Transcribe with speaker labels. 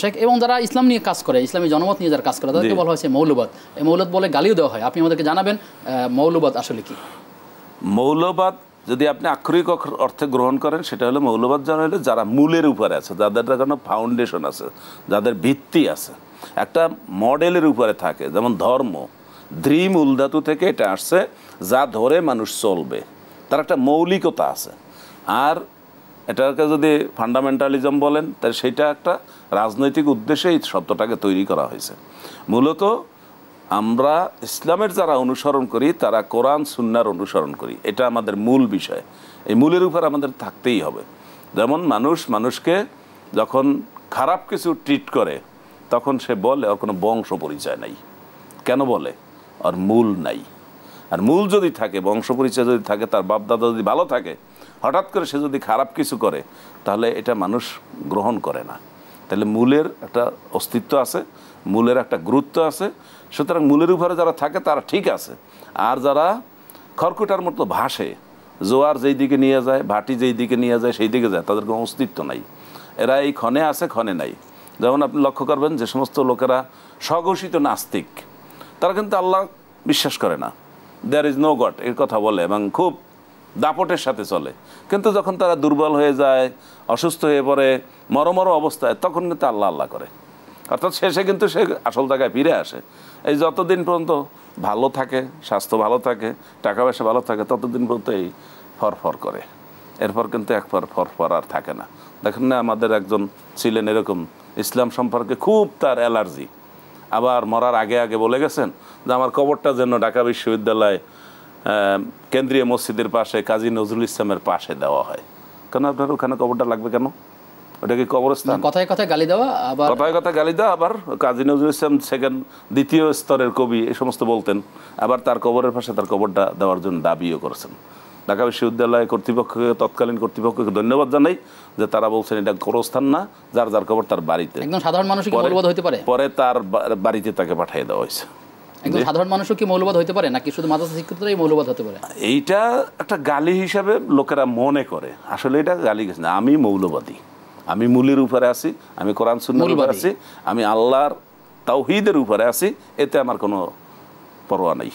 Speaker 1: শেখ, এবং যারা ইসলাম নিয়ে কাজ করে, ইসলামী জনমত নিয়ে যারা কাজ করে, তাদেরকে বলা হয়েছে মৌলবাদ। এই মৌলবাদ বলে গালিও দেওয়া হয়। আপনি আমাদেরকে জানাবেন মৌলবাদ আসলে কি?
Speaker 2: মৌলবাদ যদি আপনি আক্ষরিক অর্থে গ্রহণ করেন, সেটা হলো মৌলবাদ যারা হলো যারা মূলের উপরে আছে, যাদের কোনো ফাউন্ডেশন আছে, যাদের ভিত্তি আছে, একটা মডেলের উপরে থাকে। যেমন ধর্ম, মূল ধাতু থেকে এটা আসছে, যা ধরে মানুষ চলবে, তার একটা মৌলিকতা আছে। আর এটাকে যদি ফান্ডামেন্টালিজম বলেন, তাহলে সেটা একটা রাজনৈতিক উদ্দেশ্যে এই শব্দটাকে তৈরি করা হয়েছে। মূলত আমরা ইসলামের যারা অনুসরণ করি, তারা কোরআন সুন্নাহর অনুসরণ করি, এটা আমাদের মূল বিষয়। এই মূলের উপর আমাদের থাকতেই হবে। যেমন মানুষকে যখন খারাপ কিছু ট্রিট করে, তখন সে বলে ওর কোনো বংশ পরিচয় নাই। কেন বলে? আর মূল নাই। আর মূল যদি থাকে, বংশ পরিচয় যদি থাকে, তার বাপদাদা যদি ভালো থাকে, হঠাৎ করে সে যদি খারাপ কিছু করে, তাহলে এটা মানুষ গ্রহণ করে না। তাহলে মূলের একটা অস্তিত্ব আছে, মূলের একটা গুরুত্ব আছে। সুতরাং মূলের উপরে যারা থাকে তারা ঠিক আছে। আর যারা খড়কুটার মতো ভাসে, জোয়ার যেই দিকে নিয়ে যায়, ভাটি যেই দিকে নিয়ে যায় সেই দিকে যায়, তাদের কোনো অস্তিত্ব নাই। এরা এই ক্ষণে আছে, ক্ষণে নাই। যেমন আপনি লক্ষ্য করবেন যে সমস্ত লোকেরা স্বঘোষিত নাস্তিক, তারা কিন্তু আল্লাহ বিশ্বাস করে না, দেয়ার ইজ নো গড এর কথা বলে এবং খুব দাপটের সাথে চলে। কিন্তু যখন তারা দুর্বল হয়ে যায়, অসুস্থ হয়ে পড়ে, মরমর অবস্থায়, তখন কিন্তু আল্লাহ আল্লাহ করে। অর্থাৎ শেষে কিন্তু সে আসল জায়গায় ফিরে আসে। এই যতদিন পর্যন্ত ভালো থাকে, স্বাস্থ্য ভালো থাকে, টাকা পয়সা ভালো থাকে, ততদিন পর্যন্ত এই ফরফর করে। এরপর কিন্তু একবার ফরফর আর থাকে না। দেখেন না, আমাদের একজন ছিলেন এরকম, ইসলাম সম্পর্কে খুব তার অ্যালার্জি। আবার মরার আগে আগে বলে গেছেন যে আমার কবরটা যেন ঢাকা বিশ্ববিদ্যালয় কেন্দ্রীয় মসজিদের পাশে কাজী নজরুল ইসলামের পাশে দেওয়া হয়। কেন আপনার ওখানে কবরটা লাগবে কেন? ওটা কি কবরস্থান?
Speaker 1: কথায় কথায় গালি দেওয়া, আবার
Speaker 2: কথায় কথায় গালি দেওয়া। আবার কাজী নজরুল ইসলাম দ্বিতীয় স্তরের কবি, এই সমস্ত বলতেন। আবার তার কবরের পাশে তার কবরটা দেওয়ার জন্য দাবিও করেছেন। ঢাকা বিশ্ববিদ্যালয় কর্তৃপক্ষকে, তৎকালীন কর্তৃপক্ষকে ধন্যবাদ জানাই যে তারা বলছেন এটা কবরস্থান না, যার যার কবর তার বাড়িতে।
Speaker 1: একদম সাধারণ মানুষ কি মৌলবাদ হতে পারে?
Speaker 2: পরে তার বাড়িতে তাকে পাঠিয়ে দেওয়া হয়েছে।
Speaker 1: একদম সাধারণ মানুষও কি মৌলবাদ হতে পারে, নাকি শুধু মাদ্রাসা শিক্ষিতরাই মৌলবাদ হতে পারে?
Speaker 2: এইটা একটা গালি হিসাবে লোকেরা মনে করে, আসলে এটা গালি কিছু না। আমি মৌলবাদী, আমি মূলের উপরে আছি, আমি কোরআন সুন্নাহর উপরে আছি, আমি আল্লাহর তাওহীদের উপরে আছি, এতে আমার কোনো পরোয়া নেই।